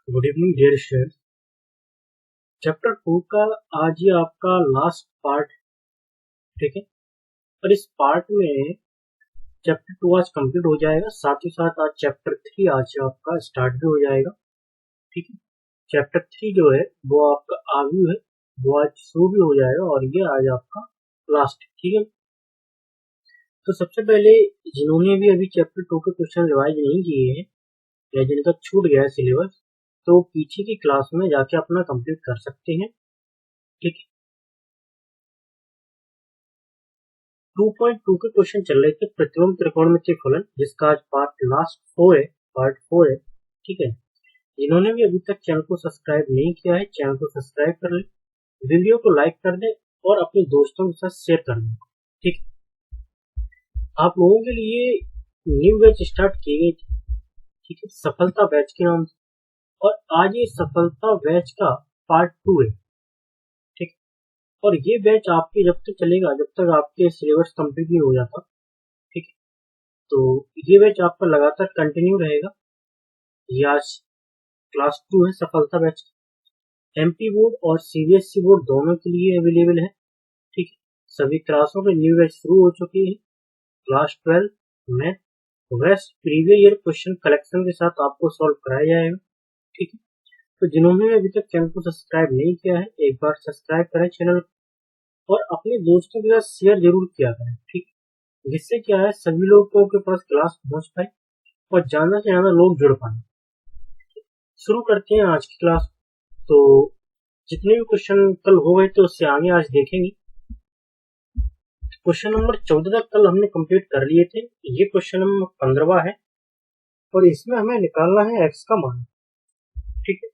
Good evening dear student. Chapter 2 का आज ये आपका लास्ट पार्ट, ठीक है। और इस पार्ट में चैप्टर 2 आज कंप्लीट हो जाएगा, साथ ही साथ आज चैप्टर 3 आज आपका स्टार्ट भी हो जाएगा, ठीक है। चैप्टर 3 जो है वो आपका आगे है, वो आज शुरू भी हो जाएगा और ये आज आपका लास्ट है, ठीक है। तो सबसे पहले जिन्होंने भी अभी चैप्टर 2 के क्वेश्चन रिवाइज नहीं किए हैं या जिनका छूट गया है सिलेबस, तो पीछे की क्लास में जाके अपना कंप्लीट कर सकते हैं, ठीक है। 2.2 के क्वेश्चन चल रहे थे, प्रतिबिंब त्रिकोणमितीय फलन, जिसका आज पार्ट 4 है, ठीक है। जिन्होंने भी अभी तक चैनल को सब्सक्राइब नहीं किया है, चैनल को सब्सक्राइब कर ले, वीडियो को लाइक कर दे और अपने दोस्तों के साथ शेयर कर दे, ठीक है। आप लोगों के लिए न्यू बैच स्टार्ट की गई थी, ठीक है, सफलता बैच के नाम से, और आज ये सफलता बैच का पार्ट 2 है, ठीक है। और ये बैच आपके जब तक चलेगा जब तक आपके सिलेबस कंप्लीट नहीं हो जाता, ठीक है। तो ये बैच आपका लगातार कंटिन्यू रहेगा। ये आज क्लास 2 है, सफलता बैच। एमपी बोर्ड और सीबीएसई बोर्ड दोनों के लिए अवेलेबल है, ठीक है। सभी क्लासों के न्यू बैच शुरू हो चुकी है। क्लास 12 में best previous year question collection के साथ आपको सॉल्व कराया जाएगा, ठीक है। तो जिन्होंने अभी तक चैनल को सब्सक्राइब नहीं किया है, एक बार सब्सक्राइब करें चैनल और अपने दोस्तों के साथ शेयर जरूर किया करें, ठीक है। जिससे क्या है, सभी लोगों के पास क्लास पहुंच पाए और ज्यादा से ज्यादा लोग जुड़ पाए। शुरू करते हैं आज की क्लास। तो जितने भी क्वेश्चन कल हो गए थे उससे आगे आज देखेंगे। क्वेश्चन नंबर 14 तक कल हमने कंप्लीट कर लिए थे, ये क्वेश्चन नंबर 15वां है और इसमें हमें निकालना है एक्स का मान, ठीक है।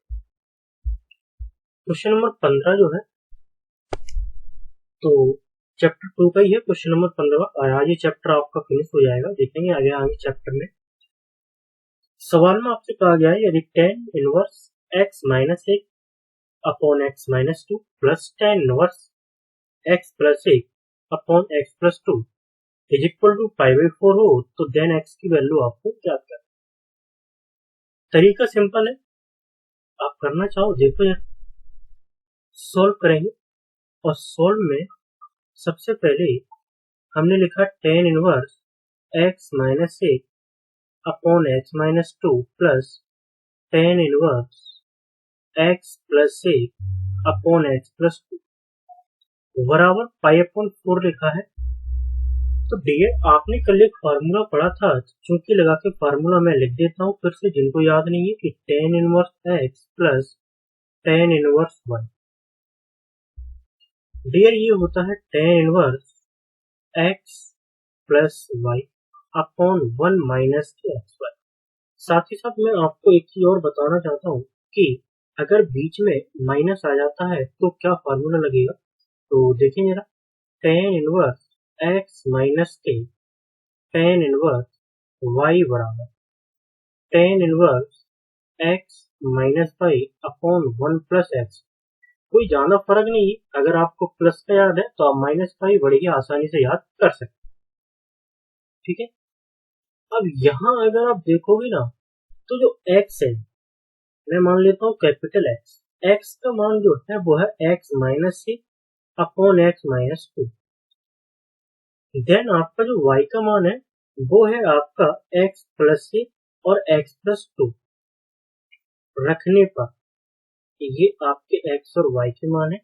क्वेश्चन नंबर 15 जो है, तो चैप्टर 2 का ही है क्वेश्चन नंबर 15 और आज ये चैप्टर आपका फिनिश हो जाएगा, देखेंगे आगे आगे चैप्टर में। सवाल में आपसे कहा गया है, यदि tan inverse x minus 1 upon x minus 2 plus tan inverse x plus 1 upon x plus 2 is equal to π/4 हो, तो देन x की वैल्यू आपको क्या करना है। तरीका सिंपल है, आप करना चाहो देखो यार। सॉल्व करेंगे और सॉल्व में सबसे पहले हमने लिखा tan inverse x minus 1 upon x minus 2 plus tan inverse x plus 1 upon x plus 2 बराबर π/4 लिखा है। तो डियर आपने कल एक फार्मूला पढ़ा था, चूंकि लगा के फार्मूला मैं लिख देता हूँ फिर से जिनको याद नहीं है, कि tan inverse x plus tan inverse y। Dear ये होता है tan inverse x plus y upon 1 minus x y. साथ ही साथ मैं आपको एक चीज और बताना चाहता हूँ कि अगर बीच में माइनस आ जाता है तो क्या फार्मूला लगेगा। तो देखिए जरा, tan इनवर्स x माइनस के tan इनवर्स y बराबर tan inverse x minus y upon 1 plus x. कोई ज्यादा फर्क नहीं है, अगर आपको प्लस का याद है तो आप माइनस वाई बड़े ही आसानी से याद कर सकते हैं, ठीक है। अब यहाँ अगर आप देखोगे ना, तो जो x है, मैं मान लेता हूँ कैपिटल एक्स, एक्स का मान जो है वो है x minus 6 upon x minus 2। Then आपका जो y का मान है वो है आपका x प्लस 6 और x प्लस 2 रखने पर ये आपके x और y के मान है।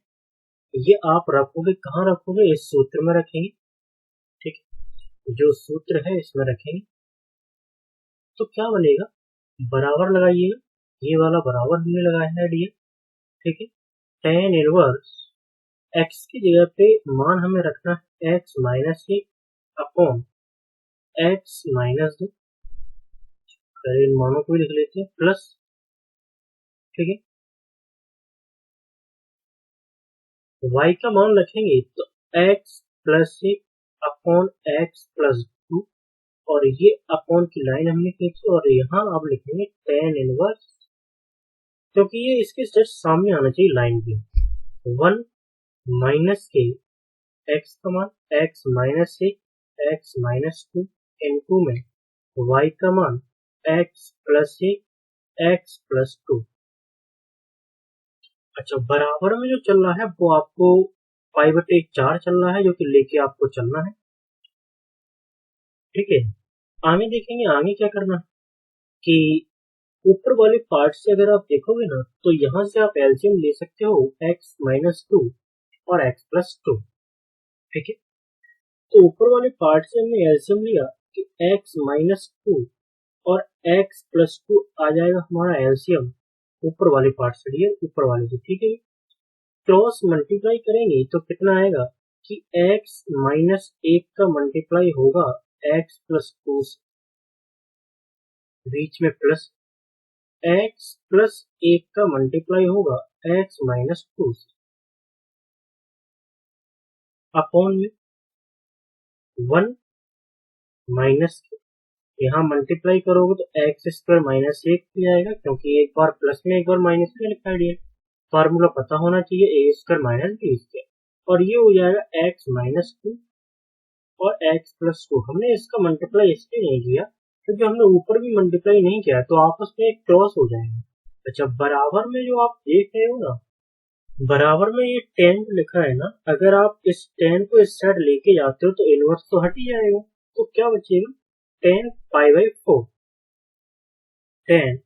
ये आप रखोगे कहाँ रखोगे, इस सूत्र में रखेंगे, ठीक है। जो सूत्र है इसमें रखेंगे तो क्या बनेगा, बराबर लगाइएगा, ये वाला बराबर हमने लगाया है डियर, ठीक है। tan इनवर्स x की जगह पे मान हमें रखना है x minus 1 upon x minus 2, इन मानों को भी लिख लेते हैं प्लस, ठीक है। y का मान रखेंगे तो x plus 1 upon x plus 2 और ये अपॉन की लाइन हमने खींची और यहाँ आप लिखेंगे tan इनवर्स, क्योंकि ये इसके जस्ट सामने आना चाहिए लाइन के, 1 माइनस के x का मान x minus 1 x minus 2 into में y का मान x प्लस 1 x प्लस 2 अच्छा, बराबर में जो चल रहा है वो आपको 5/4 चल रहा है, जो कि लेके आपको चलना है। ठीक है, आगे देखेंगे आगे क्या करना है कि ऊपर वाले पार्ट से अगर आप देखोगे ना, तो यहाँ से आप एलसीएम ले सकते हो x-2 और x+2। ठीक है, तो ऊपर वाले पार्ट से हमने एलसीएम लिया कि x-2 और x+2 आ जाएगा हमारा एलसीएम ऊपर वाले पार्ट से लिए ऊपर वाले से। ठीक है, क्रॉस मल्टीप्लाई करेंगे तो कितना आएगा कि x-1 का मल्टीप्लाई होगा x+2 से, बीच में प्लस, x+1 का मल्टीप्लाई होगा x-2 से, अपॉन में 1 माइनस, यहाँ मल्टीप्लाई करोगे तो x² -1 भी आएगा, क्योंकि एक बार प्लस में एक बार माइनस में लिखा है। फार्मूला पता होना चाहिए, a² - b², और ये हो जाएगा x-2 और x+2। हमने इसका मल्टीप्लाई इसलिए नहीं किया क्योंकि हमने ऊपर भी मल्टीप्लाई नहीं किया, तो आपस में एक क्रॉस हो जाएगा। अच्छा, बराबर में जो आप देख रहे हो ना, बराबर में ये tan लिखा है ना, अगर आप इस tan को इस साइड लेके जाते हो तो इनवर्स तो हट ही जाएगा, तो क्या बचेगा tan π/4, tan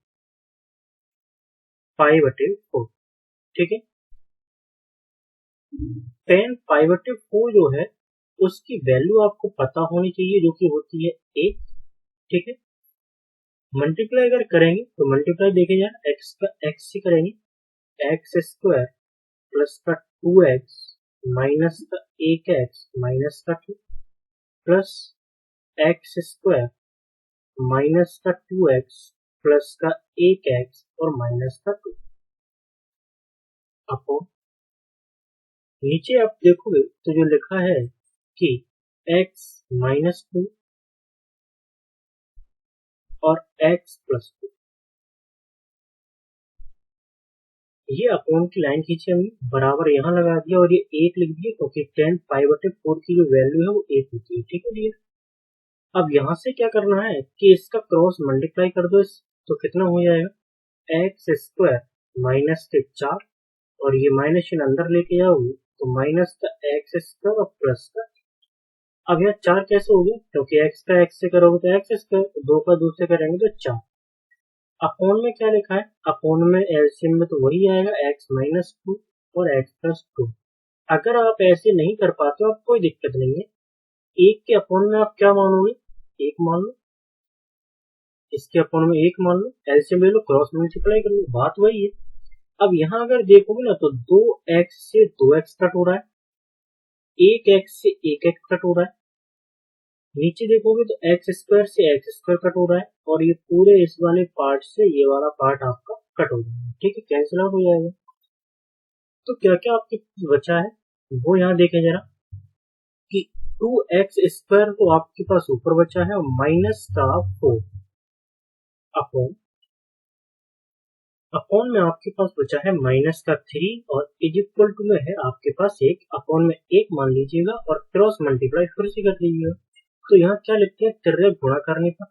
π/4। ठीक है, tan π/4 जो है उसकी वैल्यू आपको पता होनी चाहिए, जो कि होती है 1। ठीक है, मल्टीप्लाई अगर करेंगे तो मल्टीप्लाई देखे जाए x का x से करेंगे, x² प्लस का 2x माइनस का 1x माइनस का 2 प्लस x² माइनस का 2x प्लस का 1x और माइनस का 2 अपॉन, नीचे आप देखोगे तो जो लिखा है कि x-2 और x+2, ये अपॉन की लाइन खींची हमने, बराबर यहाँ लगा दिया और ये 1 लिख दिया, क्योंकि tan π/4 की जो वैल्यू है वो 1 होती है। ठीक है, अब यहाँ से क्या करना है कि इसका क्रॉस मल्टीप्लाई कर दो, तो कितना हो जाएगा x² -4, और ये माइनस चिन्ह अंदर लेके आओगे तो माइनस का x² और प्लस का, अब यहाँ 4 कैसे हो गया, क्योंकि x का x से करोगे तो x², 2 का 2 से करेंगे तो 4। अपॉन में क्या लिखा है, अपॉन में एलसीएम में तो वही आएगा x-2 और x+2। अगर आप ऐसे नहीं कर पाते हो, आप कोई दिक्कत नहीं है, एक के अपॉन में आप क्या मानोगे, 1 मान लो, इसके अपॉन में 1 मान लो, एलसीएम ले लो, क्रॉस मल्टीप्लाई कर लो, बात वही है। अब यहाँ अगर देखोगे ना तो 2x से 2x कट हो रहा है, 1x से 1x कट हो रहा है, नीचे देखोगे तो x² से x² कट हो रहा है, और ये पूरे इस वाले पार्ट से ये वाला पार्ट आपका कट हो जाएगा। ठीक है, कैंसिल आउट हो जाएगा। तो क्या क्या आपके बचा है वो यहाँ देखें जरा, कि 2x² तो आपके पास ऊपर बचा है, और माइनस का 4 अपॉन, अपॉन में आपके पास बचा है माइनस का 3, और इज इक्वल टू में है आपके पास 1, अपॉन में 1 मान लीजिएगा और क्रॉस मल्टीप्लाई फिर से कर लीजिएगा। तो यहाँ क्या लिखते हैं, तिर्यक गुणा करने पर,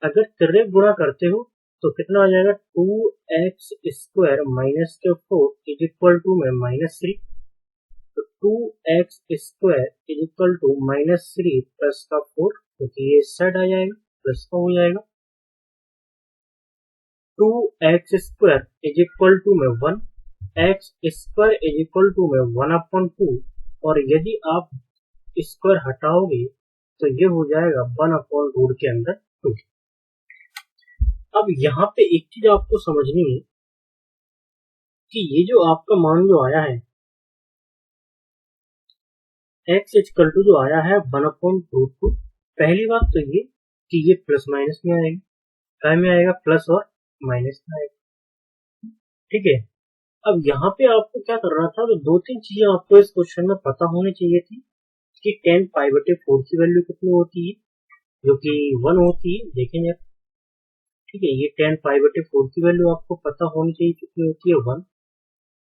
अगर तिर्यक गुणा करते हो तो कितना आ जाएगा, 2x² माइनस के 4 इज इक्वल टू में -3, तो 2x² is equal to -3 plus का 4, क्योंकि ये साइड आ जाएगा, प्लस का हो जाएगा, 2x² इज इक्वल टू में 1, x² इज इक्वल टू में 1/2, और यदि आप स्क्वायर हटाओगे तो ये हो जाएगा 1/रूट के अंदर 2। अब यहाँ पे एक चीज आपको समझनी है कि ये जो आपका मान जो आया है x इक्वल टू जो आया है 1/√2, पहली बात तो ये कि ये प्लस माइनस में आएगा, क्या में आएगा, प्लस और माइनस में आएगा। ठीक है, अब यहाँ पे आपको क्या करना था, तो 2-3 चीजें आपको इस क्वेश्चन में पता होनी चाहिए थी, कि tan π/4 की वैल्यू कितनी होती है, जो कि 1 होती है, देखेंगे आप। ठीक है, ये tan π/4 की वैल्यू आपको पता होनी चाहिए, कितनी होती है, 1,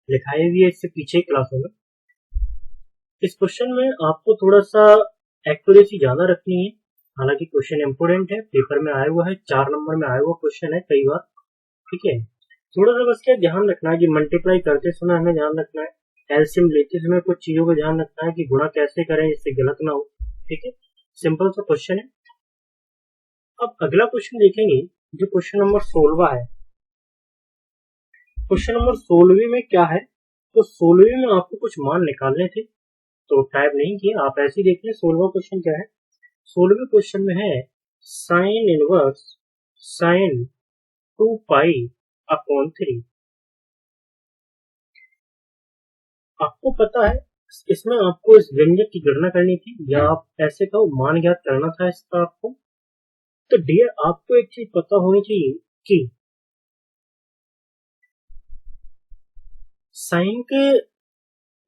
लिखाई भी है इससे पीछे क्लासों में। इस क्वेश्चन में आपको थोड़ा सा एक्यूरेसी ज्यादा रखनी है, हालांकि क्वेश्चन इंपोर्टेंट है, पेपर में आया हुआ है, 4 नंबर में आया हुआ क्वेश्चन है कई बार। ठीक है, थोड़ा सा बस क्या ध्यान रखना है कि मल्टीप्लाई करते समय हमें ध्यान रखना है, एलसीएम लेते समय कुछ चीजों को ध्यान रखना है कि गुणा कैसे करें जिससे गलत ना हो। ठीक है, सिंपल सा क्वेश्चन है। अब अगला क्वेश्चन देखेंगे जो क्वेश्चन नंबर 16 है। क्वेश्चन नंबर 16 में क्या है, तो 16 में आपको कुछ मान निकालने थे, तो टाइप नहीं किया, आप ऐसे ही देख लें 16वां क्वेश्चन क्या है। 16वें क्वेश्चन में है sign inverse sign 2 pi upon 3। आपको पता है इसमें आपको इस व्यंजक की गणना करनी थी, या आप ऐसे कहो मान ज्ञात करना था इसका आपको। तो डियर आपको एक चीज पता होनी चाहिए कि साइन के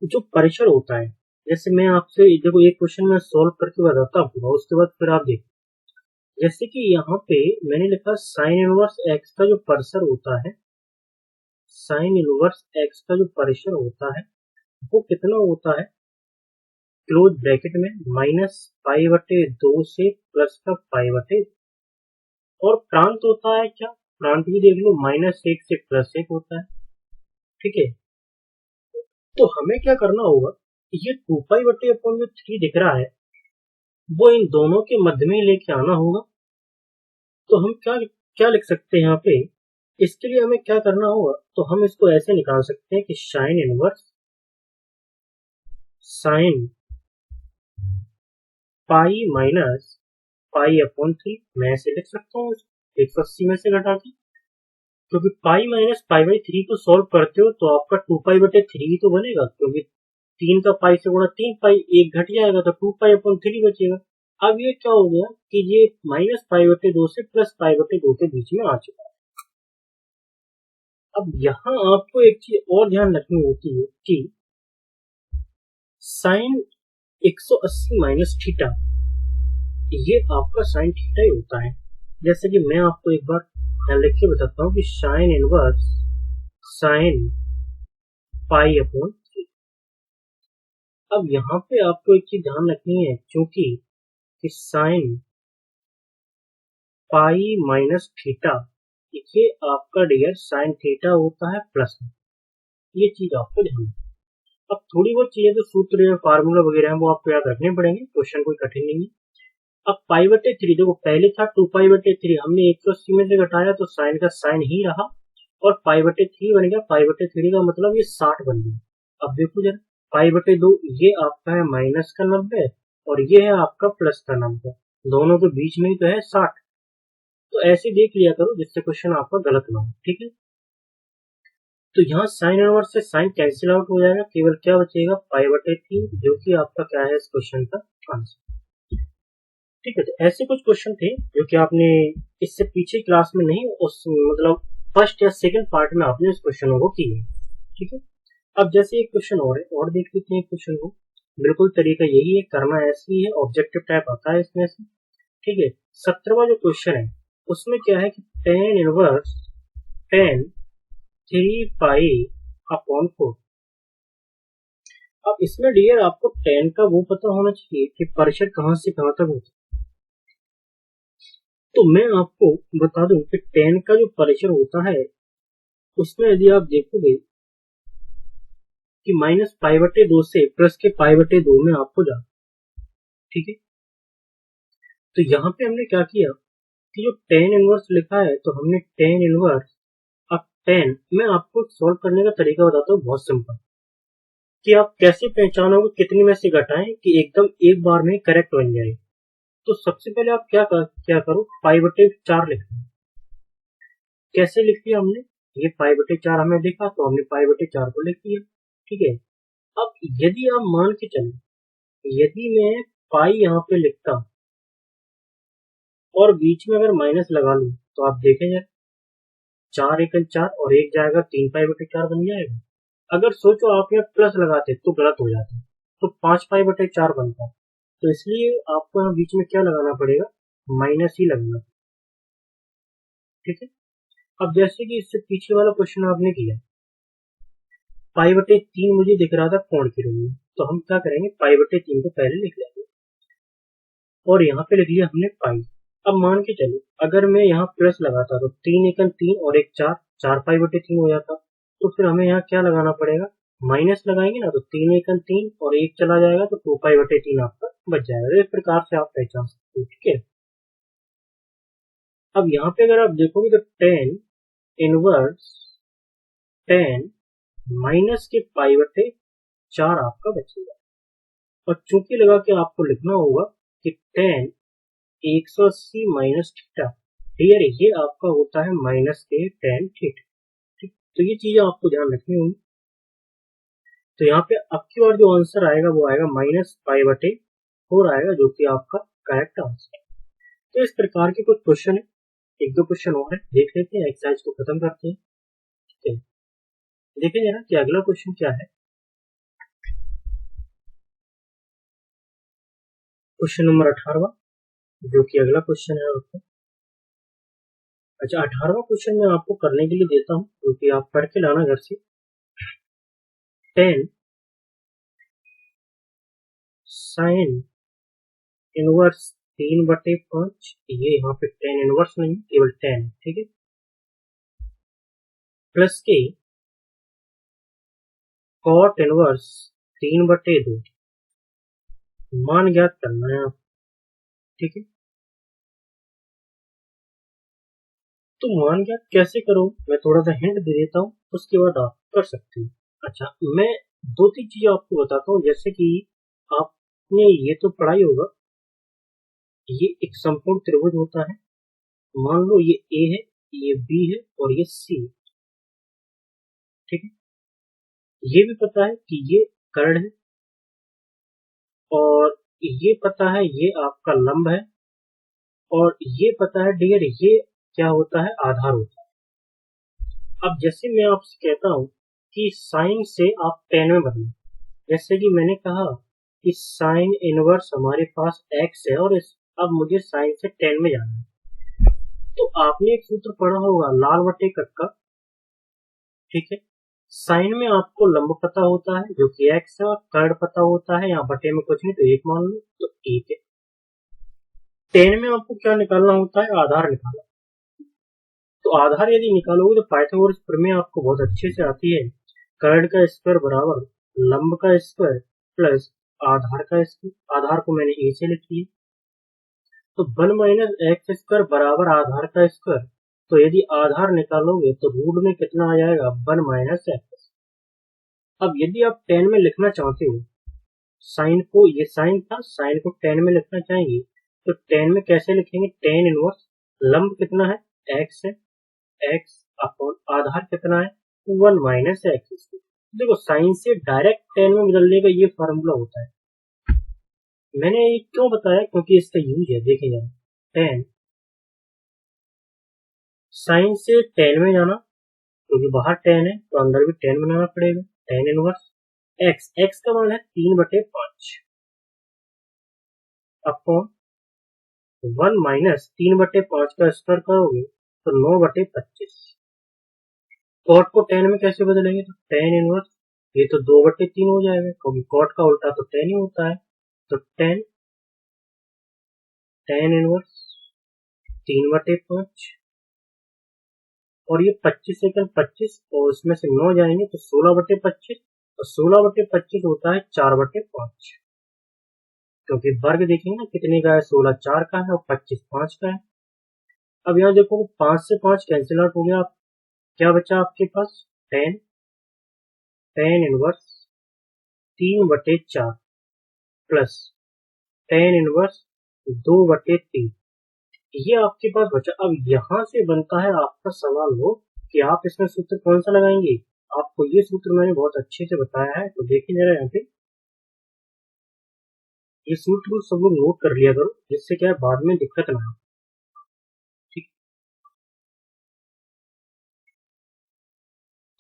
जो परिसर होता है, जैसे मैं आपसे देखो एक क्वेश्चन में सॉल्व करके बताता हूँ, उसके बाद फिर आप देखो। जैसे कि यहाँ पे मैंने लिखा साइन इनवर्स एक्स का जो परिसर होता है, साइन इनवर्स एक्स का जो परिसर होता है वो कितना होता है, क्लोज ब्रैकेट में -π/2 से प्लस का π/2, और प्रांत होता है क्या, प्रांत भी देख लो -1 से +1 होता है। ठीक है, तो हमें क्या करना होगा, ये 2π/3 दिख रहा है वो इन दोनों के मध्य में लेके आना होगा। तो हम क्या क्या लिख सकते हैं यहाँ पे, इसके लिए हमें क्या करना होगा, तो हम इसको ऐसे निकाल सकते हैं कि sine inverse sine pi minus π/3, मैं ऐसे लिख सकता हूँ 180 में से घटा के, क्योंकि पाई माइनस π/3 को सॉल्व करते हो तो आपका 2π/3 तो बनेगा, क्योंकि 3 का पाई से गुणा 3 पाई, एक घट जाएगा तो 2π/3 बचेगा। अब ये क्या हो गया कि ये -π/2 से +π/2 के बीच में आ चुका है। अब यहाँ आपको एक चीज और ध्यान रखनी होती है कि साइन 180 माइनस थीटा, ये आपका साइन थीटा ही होता है। जैसे कि मैं आपको एक बार लिख के बताता हूँ कि साइन इनवर्स साइन π/3। अब यहाँ पे आपको एक चीज ध्यान रखनी है, क्योंकि साइन पाई माइनस थीटा, ये आपका डियर साइन थीटा होता है प्लस में, ये चीज आपको ध्यान रखनी। अब थोड़ी बहुत चीजें तो सूत्र या फार्मूला वगैरह हैं वो आपको याद रखने पड़ेंगे, क्वेश्चन कोई कठिन नहीं है। अब π/3 देखो, पहले था 2π/3, हमने 180 में से घटाया तो साइन का साइन ही रहा और π/3 बन गया। π/3 का मतलब ये 60 बन गया। अब देखो जरा, π/2 ये आपका है माइनस का 90 और ये है आपका प्लस का 90, दोनों के बीच में ही तो है 60। तो ऐसे देख लिया करो जिससे क्वेश्चन आपका गलत ना हो। ठीक है, तो यहाँ साइन इनवर्स से साइन कैंसिल आउट हो जाएगा, केवल क्या बचेगा π/3, जो कि आपका क्या है इस क्वेश्चन का आंसर। ठीक है, तो ऐसे कुछ क्वेश्चन थे जो कि आपने इससे पीछे क्लास में नहीं, उस मतलब फर्स्ट या सेकंड पार्ट में आपने इस क्वेश्चनों को किए। ठीक है, अब जैसे एक क्वेश्चन और है, और देख लेते हैं क्वेश्चन को। बिल्कुल तरीका यही है, करना ऐसे ही है, ऑब्जेक्टिव टाइप आता है इसमें से। ठीक है, 17वां जो क्वेश्चन है उसमें क्या है कि tan इनवर्स tan 3π/4। अब इसमें डियर आपको tan का वो पता होना चाहिए कि परिसर कहां से कहां तक होता है। तो मैं आपको बता दूं कि tan का जो परिसर होता है उसमें यदि आप देखोगे कि -π/2 से प्लस के π/2 में आपको जा। ठीक है, तो यहाँ पे हमने क्या किया कि जो tan इनवर्स लिखा है तो हमने tan इनवर्स, अब tan मैं आपको सॉल्व करने का तरीका बताता हूँ, बहुत सिंपल, कि आप कैसे पहचानोगे कितनी में से घटाएं कि एकदम एक बार में करेक्ट बन जाए। तो सबसे पहले आप क्या करो, π/4 लिख लो। कैसे लिख लिया हमने, ये π/4 हमें देखा तो हमने π/4 को लिख लिया। ठीक है, अब यदि आप मान के चले, यदि मैं पाई यहाँ पे लिखता और बीच में अगर माइनस लगा लूं तो आप देखें यार, 4 एकल 4 और एक जाएगा, 3π/4 बन जाएगा। अगर सोचो आप यहाँ प्लस लगाते तो गलत हो जाता, तो 5π/4 बनता। तो इसलिए आपको यहाँ बीच में क्या लगाना पड़ेगा, माइनस ही लगना। ठीक है, अब जैसे कि इससे पीछे वाला क्वेश्चन आपने किया, π/3 मुझे दिख रहा था कोण के रूप में, तो हम क्या करेंगे, π/3 को पहले लिख लेंगे और यहाँ पे लिख लिया हमने पाई। अब मान के चलो अगर मैं यहाँ प्लस लगाता तो 3 एकम 3 और एक 4, 4 पाई/3 हो जाता। तो फिर हमें यहाँ क्या लगाना पड़ेगा, माइनस लगाएंगे ना, तो 3 × 3 और 1 चला जाएगा तो 2 पाई/3 आपका बच जाएगा। इस प्रकार से आप पहचान सकते हो, ठीक है। अब यहाँ पे अगर आप देखोगे तो टेन इनवर्स 10 माइनस के पाई/4 आपका बचेगा। और चूंकि लगा के आपको लिखना होगा कि 10 180 माइनस थीटा, डियर ये आपका होता है माइनस के टेन थीटा, ठीक। तो ये चीजें आपको ध्यान रखनी होगी। तो यहाँ पे अब की बार जो आंसर आएगा वो आएगा -पाई/4 आएगा, जो कि आपका करेक्ट आंसर है। तो इस प्रकार के कुछ क्वेश्चन है, एक दो क्वेश्चन और है, देख लेते हैं, एक्सरसाइज को खत्म करते हैं, ठीक है। देखें जरा कि अगला क्वेश्चन क्या है। क्वेश्चन नंबर 18, जो कि अगला क्वेश्चन है आपका। अच्छा, 18वां क्वेश्चन मैं आपको करने के लिए देता हूँ, क्योंकि आप पढ़ के लाना घर से। 10 साइन इनवर्स 3/5, ये यहाँ पे 10 इनवर्स नहीं, केवल 10, ठीक है, प्लस के कॉट इनवर्स 3/2 मान ज्ञात करना है आप, ठीक है। तो मान ज्ञात कैसे करो, मैं थोड़ा सा हिंट दे देता हूँ, उसके बाद आप कर सकते हो। अच्छा, मैं 2-3 चीजें आपको बताता हूँ, जैसे कि आपने ये तो पढ़ा ही होगा, ये एक समकोण त्रिभुज होता है। मान लो ये ए है, ये बी है और ये सी है, ठीक है। ये भी पता है कि ये कर्ण है, और ये पता है ये आपका लंब है, और ये पता है डियर ये क्या होता है, आधार होता है। अब जैसे मैं आपसे कहता हूँ कि साइन से आप टेन में बदलें, जैसे कि मैंने कहा कि साइन इनवर्स हमारे पास एक्स है, और अब मुझे साइन से टेन में जाना है। तो आपने एक सूत्र पढ़ा होगा लाल बटे कक्का, ठीक है। साइन में आपको लंब पता होता है जो कि एक्स है, और कर्ण पता होता है, यहाँ बटे में कुछ नहीं तो एक मान लो, तो एक है। टेन में आपको क्या निकालना होता है, आधार निकालना। तो आधार यदि निकालोगे तो पाइथागोरस प्रमेय आपको बहुत अच्छे से आती है। कर्ण का स्क्वायर बराबर लंब का स्क्वायर प्लस आधार का स्क्वायर, आधार को मैंने ए से लिख लिया। तो 1 - x² बराबर आधार का स्क्वायर, तो यदि आधार निकालोगे तो रूट में कितना आ जाएगा, 1 - x। अब यदि आप 10 में लिखना चाहते हो साइन को, ये साइन था, साइन को 10 में लिखना चाहेंगे तो 10 में कैसे लिखेंगे, टेन इनवर्स लंब कितना है, x है, x अपॉन आधार कितना है, 1 - x। देखो साइन से डायरेक्ट 10 में बदलने का ये फार्मूला होता है। मैंने ये क्यों बताया, क्योंकि इसका यूज है, देखेंगे 10 साइन से 10 में जाना, क्योंकि बाहर 10 है तो अंदर भी 10 बनाना पड़ेगा, 10 इनवर्स x, x का मान है 3/5 अपॉन 1 - 3/5 का स्क्वायर करोगे तो 9/25। कॉट को 10 में कैसे बदलेंगे, तो 10 इनवर्स, ये तो 2/3 हो जाएगा, क्योंकि कॉट का उल्टा तो 10 ही होता है। तो 10 इनवर्स 3/5, और ये 25 सेकंड 25, और उसमें से 9 जाएंगे तो 16/25, और 16/25 होता है 4/5, क्योंकि वर्ग देखेंगे ना कितने का है, 16 4 का है और 25 5 का है। अब यहाँ देखो 5 से 5 कैंसिल आउट हो गया, क्या बचा आपके पास, 10 इनवर्स 3/4 प्लस 10 इनवर्स 2/3, ये आपके पास बचा। अब यहाँ से बनता है आपका सवाल हो कि आप इसमें सूत्र कौन सा लगाएंगे। आपको ये सूत्र मैंने बहुत अच्छे से बताया है, तो देखिए जरा यहाँ पे, ये सूत्र सब लोग नोट कर लिया करो, जिससे क्या है बाद में दिक्कत ना हो, ठीक।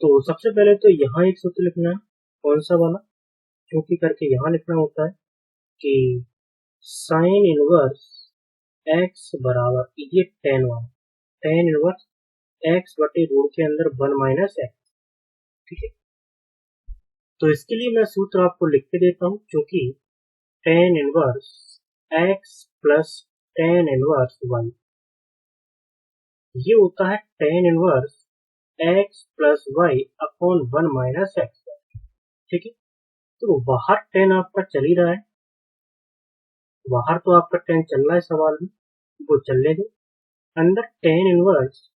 तो सबसे पहले तो यहाँ एक सूत्र लिखना है, कौन सा वाला, क्योंकि करके यहाँ लिखना होता है कि साइन इनवर्स एक्स बराबर ये 10 वाला, 10 इनवर्स एक्स बटे रूट के अंदर 1 - x, ठीक है। तो इसके लिए मैं सूत्र आपको लिख के देता हूँ, क्योंकि 10 इनवर्स x प्लस 10 इनवर्स 1, ये होता है 10 inverse x plus y upon 1 minus x. ठीक है, तो बाहर टेन आपका चल ही रहा है, बाहर तो आपका टेन चल रहा है सवाल में, वो चलने दो। अंदर tan inverse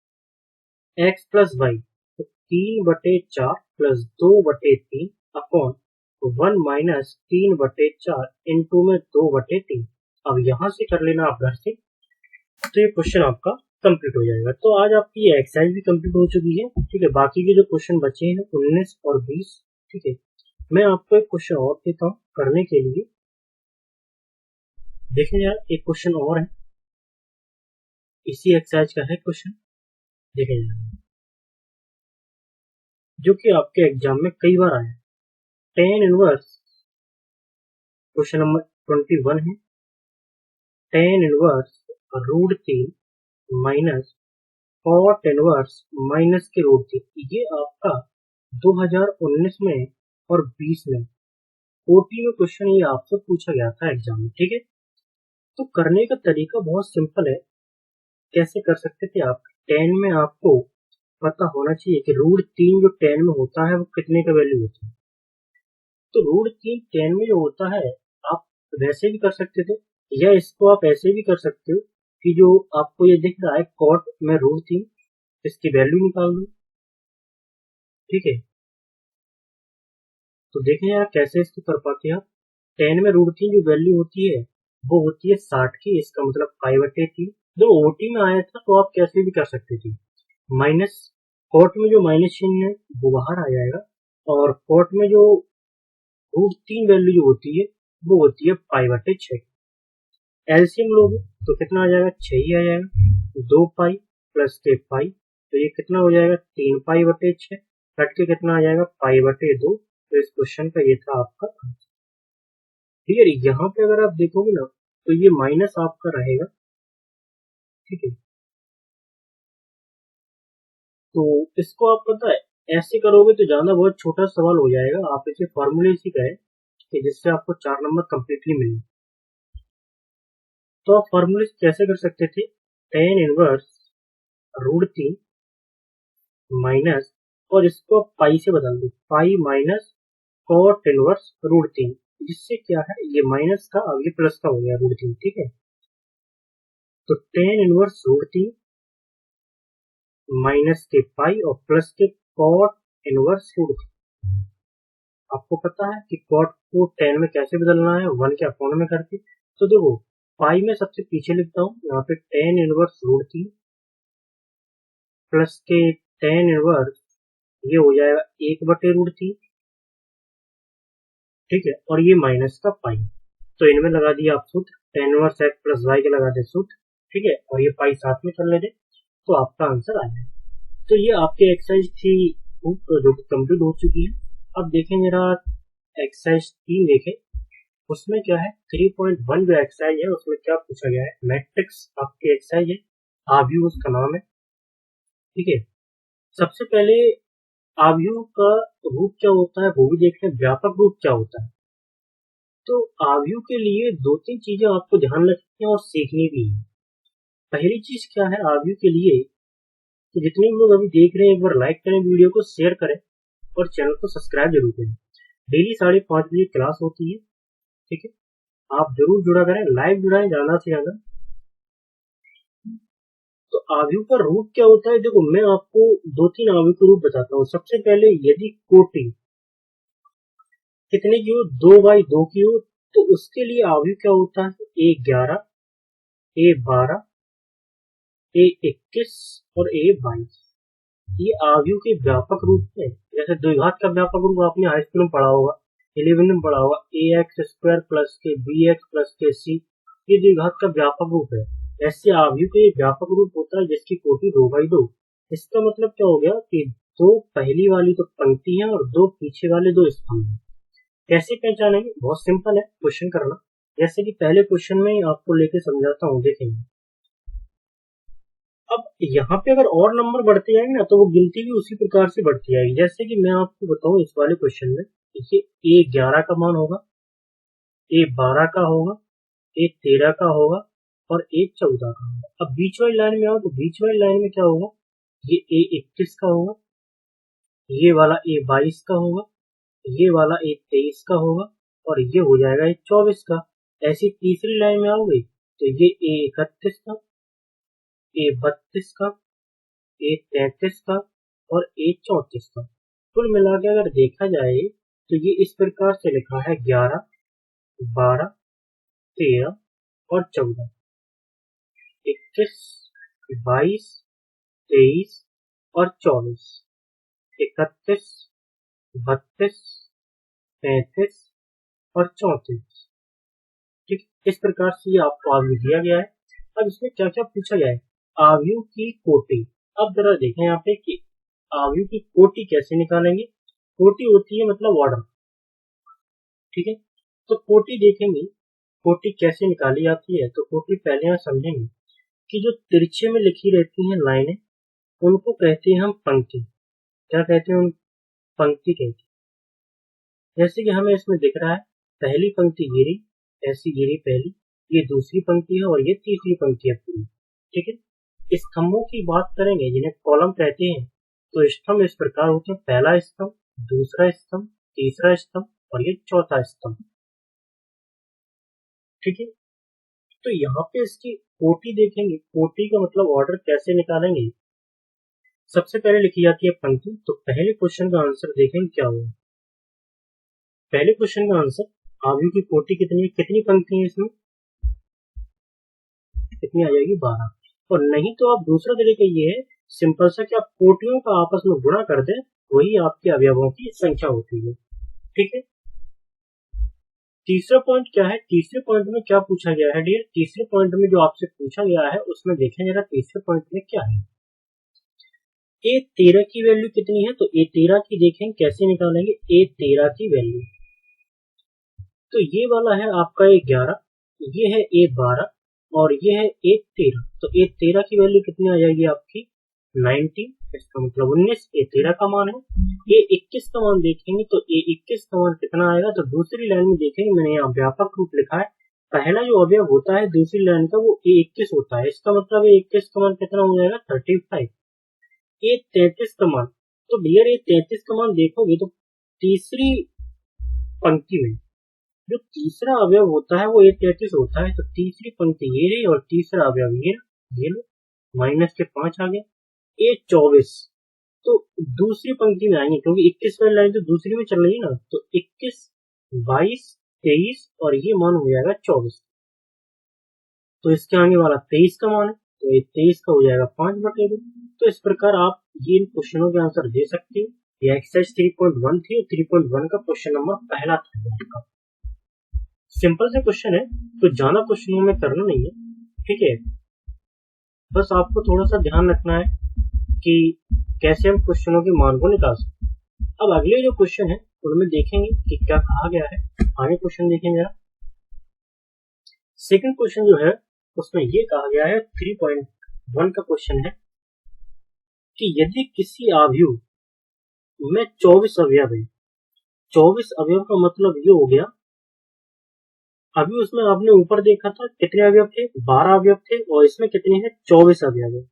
x plus y, तो 3/4 प्लस 2/3 अपॉन 1 माइनस 3/4 इंटू में 2/3। अब यहाँ से कर लेना आप घर से, तो ये क्वेश्चन आपका कंप्लीट हो जाएगा। तो आज आपकी ये एक्सरसाइज भी कंप्लीट हो चुकी है। ठीक है, बाकी के जो क्वेश्चन बचे हैं 19 और 20। ठीक है, मैं आपको एक क्वेश्चन और देता हूँ करने के लिए। देखें यार, एक क्वेश्चन और है, इसी एक्सरसाइज का है क्वेश्चन। देखें यार, जो कि आपके एग्जाम में कई बार आया। टेन इनवर्स, क्वेश्चन नंबर 21 है, tan inverse √3 minus cot inverse minus के √3। ये आपका 2019 में और 20 में ओटी में क्वेश्चन ये आपसे पूछा गया था एग्जाम में। ठीक है, तो करने का तरीका बहुत सिंपल है। कैसे कर सकते थे आप, टेन में आपको पता होना चाहिए कि √3 जो टेन में होता है वो कितने का वैल्यू होता है। तो √3 टेन में जो होता है आप वैसे भी कर सकते थे, या इसको आप ऐसे भी कर सकते हो कि जो आपको ये दिख रहा है कॉट में √3, इसकी वैल्यू निकाल दो। ठीक है, तो देखें यार कैसे इसको कर पाते हैं आप। टेन में √3 जो वैल्यू होती है वो होती है 60 की, इसका मतलब 5/3। जब ओटी में आया था तो आप कैसे भी कर सकते थे, माइनस कोट में जो माइनस चिन्ह है वो बाहर आ जाएगा, और कोट में जो √3 वैल्यू जो होती है वो होती है 5/6। एलसीएम लोगे तो कितना आ जाएगा, 6 ही आ जाएगा। 2 पाई प्लस के पाई, तो ये कितना हो जाएगा, 3 पाई/6। कट के कितना आ जाएगा, 5/2। तो इस क्वेश्चन का ये था आपका आंसर। ठीक है, यहाँ पे अगर आप देखोगे ना तो ये माइनस आपका रहेगा। ठीक है, तो इसको आप पता है ऐसे करोगे तो ज्यादा बहुत छोटा सवाल हो जाएगा। आप इसे फॉर्मूले से करें कि जिससे आपको 4 नंबर कंप्लीटली मिले। तो आप फॉर्मूले से कैसे कर सकते थे, टेन इनवर्स √3 माइनस, और इसको पाई से बदल दो, पाई माइनस कॉट इनवर्स √3, जिससे क्या है ये माइनस का अब ये प्लस का हो गया √3। ठीक है, तो टेन इनवर्स √3 माइनस के पाई और प्लस के कॉट इनवर्स √3। आपको पता है कि कॉट को टेन में कैसे बदलना है, 1 के अपॉन में करके। तो देखो, पाई में सबसे पीछे लिखता हूँ, यहाँ पे टेन इनवर्स √3 प्लस के टेन इनवर्स, ये हो जाएगा 1/√3। ठीक है, और ये माइनस का पाई, तो इनमें लगा दिया आप सूत्र, tan inverse x plus y के लगा दे सूत्र। ठीक है, और ये पाई साथ में चलने दे, तो आपका आंसर आ जाए। तो ये आपकी एक्सरसाइज थी जो कंप्लीट हो चुकी है। अब देखें मेरा एक्सरसाइज 3 देखें, उसमें क्या है 3.1 जो एक्सरसाइज है उसमें क्या पूछा गया है, मैट्रिक्स आपकी एक्सरसाइज है, आव्यूह उसका नाम है। ठीक है, सबसे पहले आव्यूह का रूप क्या होता है वो भी देख लें, व्यापक रूप क्या होता है। तो आव्यूह के लिए 2-3 चीजें आपको ध्यान रखनी है और सीखनी भी है। पहली चीज क्या है आव्यूह के लिए, कि जितने भी लोग अभी देख रहे हैं एक बार लाइक करें, वीडियो को शेयर करें और चैनल को सब्सक्राइब जरूर करें। डेली 5:30 बजे क्लास होती है। ठीक है, आप जरूर जुड़ा करें, लाइव जुड़ाएं ज्यादा से ज्यादा। तो आव्यूह का रूप क्या होता है, देखो मैं आपको 2-3 आव्यूह के रूप बताता हूँ। सबसे पहले यदि कोटि कितने की हो, 2/2 की हो, तो उसके लिए आव्यूह क्या होता है, A11, A12, A21 और A22। ये आव्यूह के व्यापक रूप है। जैसे द्विघात का व्यापक रूप आपने हाई स्कूल में पढ़ा होगा, 11 में पढ़ा होगा, ax² प्लस के bx प्लस के c, ये द्विघात का व्यापक रूप है। ऐसे आव्यूह का ये व्यापक रूप होता है जिसकी कोटि 2/2। इसका मतलब क्या हो गया कि 2 पहली वाली तो पंक्ति है और 2 पीछे वाले 2 स्तंभ है। कैसे पहचानेंगे, बहुत सिंपल है, क्वेश्चन करना। जैसे कि पहले क्वेश्चन में ही आपको लेके समझाता हूँ, देखेंगे। अब यहाँ पे अगर और नंबर बढ़ते जाएंगे ना तो वो गिनती भी उसी प्रकार से बढ़ती जाएगी। जैसे कि मैं आपको बताऊं इस वाले क्वेश्चन में, देखिए A11 का मान होगा, A12 का होगा, A13 का होगा और A14 का होगा। अब बीच वाली लाइन में आओ तो बीच वाली लाइन में क्या होगा, ये A21 का होगा, ये वाला ए 22 का होगा, ये वाला ए 23 का होगा और ये हो जाएगा ए 24 का। ऐसी तीसरी लाइन में आओगे तो ये ए 31 का, ए 32 का, ए 33 का और ए 34 का। कुल मिला के अगर देखा जाए तो ये इस प्रकार से लिखा है 11, 12, 13 और 14, 21, 22, 23 और 24, 31, 32, 33 और 34। ठीक, इस प्रकार से ये आपको आव्यूह दिया गया है। अब इसमें क्या क्या पूछा गया है, आव्यूह की कोटि। अब जरा देखें यहाँ पे कि आव्यूह की कोटि कैसे निकालेंगे। कोटि होती है मतलब ऑर्डर, ठीक है। तो कोटि देखेंगे, कोटि कैसे निकाली जाती है। तो कोटि पहले यहाँ समझेंगे कि जो तिरछे में लिखी रहती हैं लाइनें, उनको कहते हैं हम पंक्ति। क्या कहते हैं, उन पंक्ति कहते हैं। जैसे कि हमें इसमें दिख रहा है, पहली पंक्ति गिरी, ऐसी गिरी पहली, ये दूसरी पंक्ति है और ये तीसरी पंक्ति है पूरी, ठीक है। स्तंभों की बात करेंगे जिन्हें कॉलम कहते हैं, तो स्तंभ इस प्रकार होते हैं, पहला स्तंभ, दूसरा स्तंभ, तीसरा स्तंभ और ये चौथा स्तंभ, ठीक है। तो यहाँ पे इसकी कोटि देखेंगे, कोटि का मतलब ऑर्डर कैसे निकालेंगे। सबसे पहले लिखी जाती है पंक्ति। तो पहले क्वेश्चन का आंसर देखेंगे क्या होगा। पहले क्वेश्चन का आंसर, आव्यूह की कोटि कितनी है, कितनी पंक्ति है इसमें, कितनी आ जाएगी, 12। और नहीं तो आप दूसरा तरीका ये है सिंपल सा कि आप कोटियों का आपस में गुणा कर दें, वही आपके अवयवों की संख्या होती है, ठीक है। तीसरा पॉइंट क्या है, तीसरे पॉइंट में क्या पूछा गया है डियर, तीसरे पॉइंट में जो आपसे पूछा गया है उसमें देखें जरा तीसरे पॉइंट में क्या है। ए 13 की वैल्यू कितनी है, तो ए 13 की देखें कैसे निकालेंगे, ए 13 की वैल्यू। तो ये वाला है आपका ए 11, ये है ए 12 और ये है ए 13। तो ए 13 की वैल्यू कितनी आ जाएगी आपकी 19, इसका मतलब 19, ए 13 का मान है। ए 21 का मान देखेंगे तो ए 21 का मान कितना आएगा, तो दूसरी लाइन में देखेंगे, मैंने यहाँ व्यापक रूप लिखा है, पहला जो अवयव होता है दूसरी लाइन का वो ए 21 होता है, इसका मतलब ए 21 का मान कितना हो जाएगा 35। ए 33 का मान, तो डियर ए 33 का मान देखोगे तो तीसरी पंक्ति में जो तीसरा अवयव होता है वो ए 33 होता है। तो तीसरी पंक्ति ये रही और तीसरा अवयव ये लो, माइनस के 5 आ गया। ए 24 तो दूसरी पंक्ति में आएंगे क्योंकि 21 वाली लाइन तो दूसरी में चल रही है ना, तो 21, 22, 23 और ये मान हो जाएगा 24। तो इसके आगे वाला 23 का मान है, तो ये 23 का हो जाएगा 5/2। तो इस प्रकार आप ये इन क्वेश्चनों के आंसर दे सकते हो। ये एक्सरसाइज 3.1 थी और 3.1 का क्वेश्चन नंबर पहला था। सिंपल से क्वेश्चन है, तो ज्यादा क्वेश्चनों में करना नहीं है, ठीक है। बस आपको थोड़ा सा ध्यान रखना है कि कैसे हम क्वेश्चनों के मान को निकाल सकते। अब अगले जो क्वेश्चन है उनमें देखेंगे कि क्या कहा गया है। आगे क्वेश्चन देखेंगे जरा। सेकंड क्वेश्चन जो है उसमें ये कहा गया है, 3.1 का क्वेश्चन है कि यदि किसी आव्यूह में 24 अवयव है, 24 अवयव का मतलब ये हो गया, अभी उसमें आपने ऊपर देखा था कितने अवयव थे, 12 अवयव थे और इसमें कितने हैं 24 अवयव है।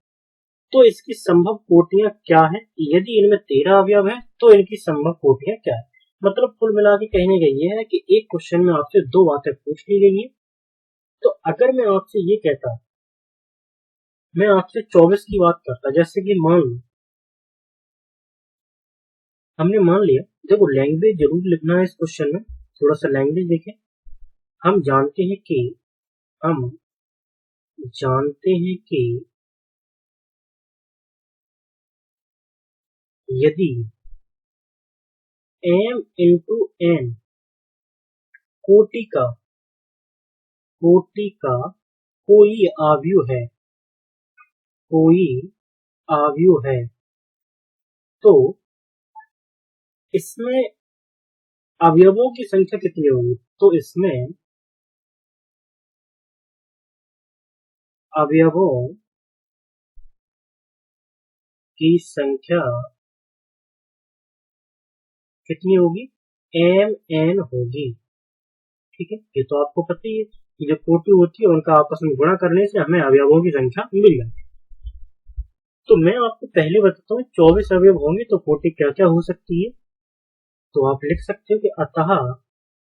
तो इसकी संभव कोटियां क्या है, यदि इनमें 13 अवयव है तो इनकी संभव कोटियां क्या है। मतलब कुल मिला के कहने का ये है कि एक क्वेश्चन में आपसे दो बातें पूछ ली गई है। तो अगर मैं आपसे ये कहता, मैं आपसे 24 की बात करता, जैसे कि मान लो हमने मान लिया, देखो लैंग्वेज जरूर लिखना है इस क्वेश्चन में, थोड़ा सा लैंग्वेज देखें। हम जानते हैं कि यदि m इंटू n कोटि का कोई आव्यूह है तो इसमें अवयवों की संख्या कितनी होगी, तो इसमें अवयवों की संख्या कितनी होगी, mn होगी, ठीक है। ये तो आपको पता ही है कि जब कोटि होती है उनका आपस में गुणा करने से हमें अवयवों की संख्या मिल जाती है। तो मैं आपको पहले बताता हूँ 24 अवयव होंगे तो कोटि क्या क्या हो सकती है। तो आप लिख सकते हो कि अतः,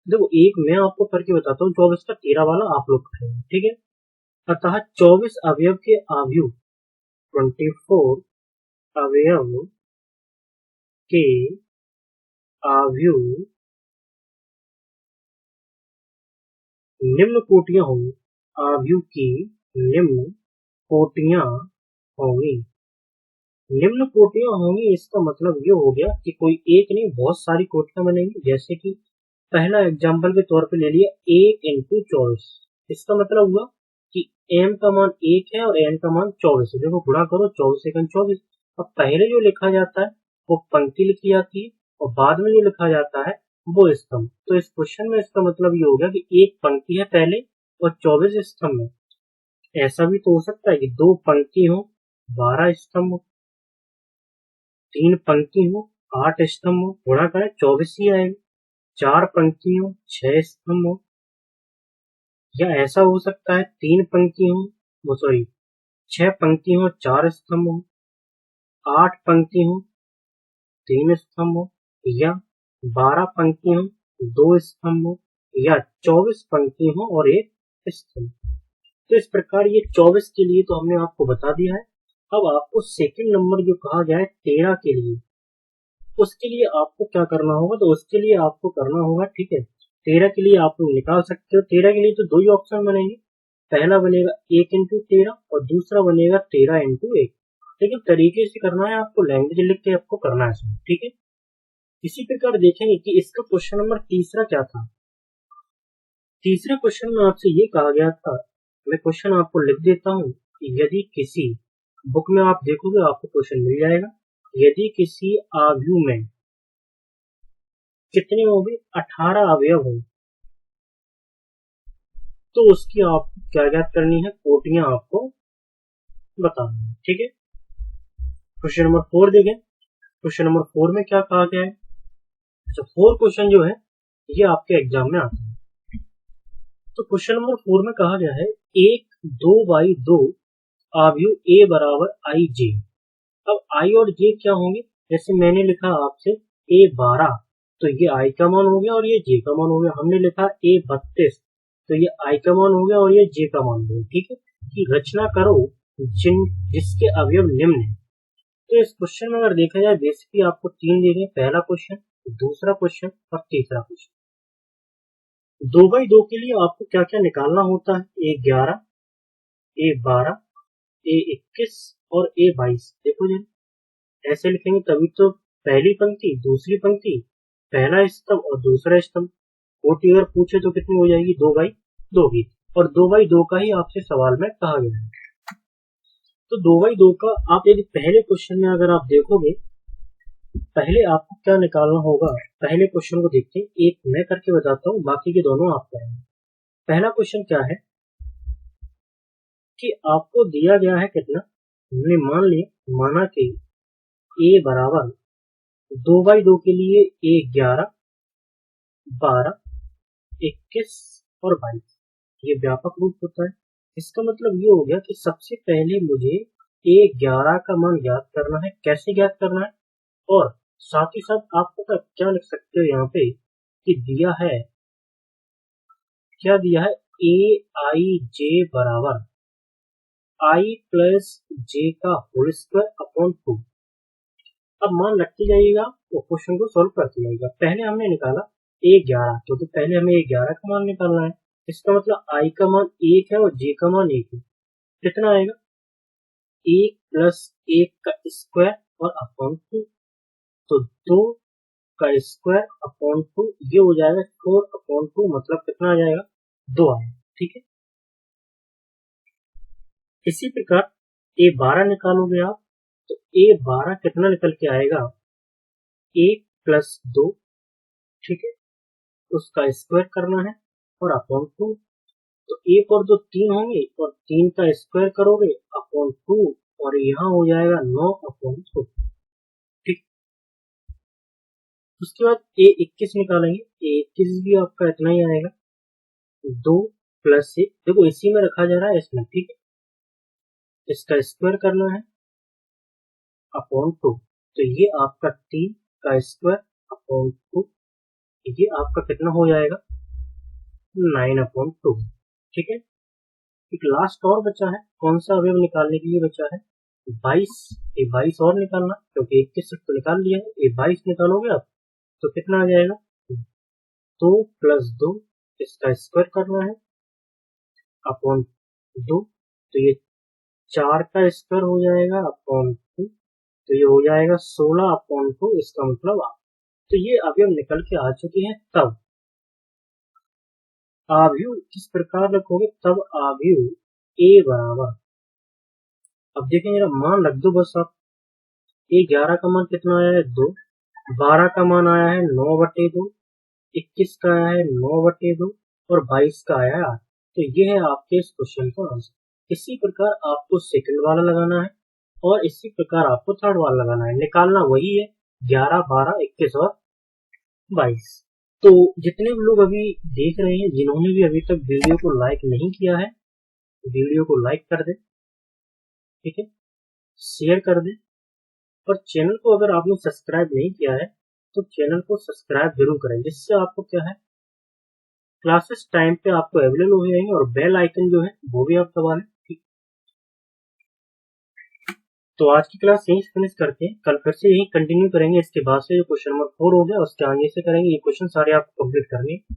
देखो एक मैं आपको करके बताता हूँ 24 का, 13 वाला आप लोग करेंगे, ठीक है। अतः 24 अवयव के आयु, 24 अवयव के आयु निम्न कोटियां होंगी, आयु की निम्न कोटियां होंगी। निम्न कोटियां होंगी इसका मतलब ये हो गया कि कोई एक नहीं, बहुत सारी कोटियां बनेंगी। जैसे कि पहला एग्जाम्पल के तौर पे ले लिया 1 × 24, इसका मतलब हुआ कि m का मान 1 है और n का मान 24 है। देखो गुणा करो 24 × 24। अब पहले जो लिखा जाता है वो पंक्ति लिखी जाती है और बाद में जो लिखा जाता है वो स्तंभ। तो इस क्वेश्चन में इसका मतलब ये हो गया कि एक पंक्ति है पहले और 24 स्तंभ है। ऐसा भी तो हो सकता है कि 2 पंक्ति हो 12 स्तंभ हो, 3 पंक्ति हो 8 स्तंभ हो, गुणा करें 24 ही आएगा। 4 पंक्ति हो 6 स्तंभ हो, या ऐसा हो सकता है 3 पंक्ति हो, वो सॉरी 6 पंक्ति हो 4 स्तंभ हो, 8 पंक्ति हो 3 स्तंभ हो, या 12 पंक्ति हो 2 स्तंभ हो, या 24 पंक्ति हो और 1 स्तंभ। तो इस प्रकार ये 24 के लिए तो हमने आपको बता दिया है। अब आपको सेकंड नंबर जो कहा गया है 13 के लिए, उसके लिए आपको क्या करना होगा, तो उसके लिए आपको करना होगा, ठीक है। 13 के लिए आप लोग निकाल सकते हो। 13 के लिए तो 2 ही ऑप्शन बनेंगे, पहला बनेगा 1 × 13 और दूसरा बनेगा 13 × 1। लेकिन तरीके से करना है आपको, लैंग्वेज लिख के आपको करना है, ठीक है। इसी प्रकार देखेंगे कि इसका क्वेश्चन नंबर तीसरा क्या था। तीसरे क्वेश्चन में आपसे ये कहा गया था, मैं क्वेश्चन आपको लिख देता हूँ। यदि किसी, बुक में आप देखोगे आपको क्वेश्चन मिल जाएगा, यदि किसी आयु में कितने होंगे, 18 अवयव होंगे, तो उसकी आपको क्या ज्ञात करनी है, कोटियां आपको बतानी है, ठीक है। क्वेश्चन नंबर 4 देखें। क्वेश्चन नंबर 4 में क्या कहा गया है। अच्छा, 4 क्वेश्चन जो है ये आपके एग्जाम में आते हैं। तो क्वेश्चन नंबर 4 में कहा गया है 1/2 आयु a बराबर i j। अब i और j क्या होंगे, जैसे मैंने लिखा आपसे a 12, तो ये i का मान हो गया और ये j का मान हो गया। हमने लिखा a 32, तो ये i का मान हो गया और ये j का मान हो गया, ठीक है। कि रचना करो जिसके अवयव निम्न है। तो इस क्वेश्चन में अगर देखा जाए बेसिकली आपको 3 दे गए, पहला क्वेश्चन, दूसरा क्वेश्चन और तीसरा क्वेश्चन। 2/2 के लिए आपको क्या क्या निकालना होता है, a11, a12, a21 और a22। देखो जी ऐसे लिखेंगे तभी तो पहली पंक्ति दूसरी पंक्ति पहला स्तंभ और दूसरा स्तंभ। कोटि अगर पूछे तो कितनी हो जाएगी, 2/2 की। और 2/2 का ही आपसे सवाल में कहा गया है। तो 2/2 का आप यदि पहले क्वेश्चन में अगर आप देखोगे, पहले आपको क्या निकालना होगा। पहले क्वेश्चन को देखते हैं, एक मैं करके बताता हूँ, बाकी के दोनों आप करेंगे। पहला क्वेश्चन क्या है कि आपको दिया गया है कितना, हमने माना कि a बराबर 2/2 के लिए a11, 12, 21 और 22 ये व्यापक रूप होता है। इसका मतलब ये हो गया कि सबसे पहले मुझे a11 का मान ज्ञात करना है। कैसे ज्ञात करना है, और साथ ही साथ आप पता क्या लिख सकते हो यहाँ पे कि दिया है, क्या दिया है, aij बराबर i प्लस j का होल स्क्वायर अपॉन 2। अब मान रखते जाइएगा और क्वेश्चन को सॉल्व करते जाइएगा। पहले हमने निकाला a11, क्योंकि पहले हमें a11 का मान निकालना है। इसका मतलब i का मान 1 है और j का मान 1 है। कितना आएगा, 1 प्लस 1 का स्क्वायर और अपॉन 2, तो 2 का स्क्वायर अपॉन 2, ये हो जाएगा 4/2, मतलब कितना आ जाएगा, 2 आएगा, ठीक है। इसी प्रकार a12 निकालोगे आप, तो a12 कितना निकल के आएगा, 1 प्लस 2, ठीक है, उसका स्क्वायर करना है और अपॉन 2, तो 1 और 2 3 होंगे और 3 का स्क्वायर करोगे अपॉन 2 और यहाँ हो जाएगा 9/2, ठीक। उसके बाद a21 निकालेंगे, a21 भी आपका इतना ही आएगा, 2 प्लस 1, देखो इसी में रखा जा रहा है इसमें, ठीक है। इसका स्क्वायर करना है अपॉन 2, तो ये आपका t का स्क्वायर अपॉन 2, ये आपका कितना हो जाएगा 9/2। ठीक है, एक लास्ट और बचा है, कौन सा अवयव निकालने के लिए बचा है 22। ये 22 और निकालना, क्योंकि 21 तो निकाल लिया है, ये 22 निकालोगे आप तो कितना आ जाएगा 2 + 2, इसका स्क्वायर करना है अपॉन 2, तो ये 4 का स्क्वायर हो जाएगा अपॉन 2, तो ये हो जाएगा 16/2, इसका मतलब 8। तो ये अवयव निकल के आ चुके हैं। तब आव्यूह किस प्रकार रखोगे, तब आव्यूह a बराबर, अब देखें मेरा मान रख दो बस आप, ये 11 का मान कितना आया है 2, 12 का मान आया है 9/2, 21 का आया है 9/2 और 22 का आया है 8। तो ये है आपके इस क्वेश्चन का आंसर। इसी प्रकार आपको सेकंड वाला लगाना है और इसी प्रकार आपको थर्ड वाला लगाना है। निकालना वही है 11, 12, 21 और 22। तो जितने भी लोग अभी देख रहे हैं, जिन्होंने भी अभी तक वीडियो को लाइक नहीं किया है, वीडियो को लाइक कर दे, ठीक है, शेयर कर दे, और चैनल को अगर आपने सब्सक्राइब नहीं किया है तो चैनल को सब्सक्राइब जरूर करें, जिससे आपको क्या है क्लासेस टाइम पे आपको अवेलेबल हो जाएंगे, और बेल आइकन जो है वो भी आप दबा लें। ठीक, तो आज की क्लास यहीं फिनिश करते हैं, कल फिर से यही कंटिन्यू करेंगे। इसके बाद से जो क्वेश्चन नंबर 4 हो गया उसके आगे से करेंगे, ये क्वेश्चन सारे आपको कंप्लीट करने हैं।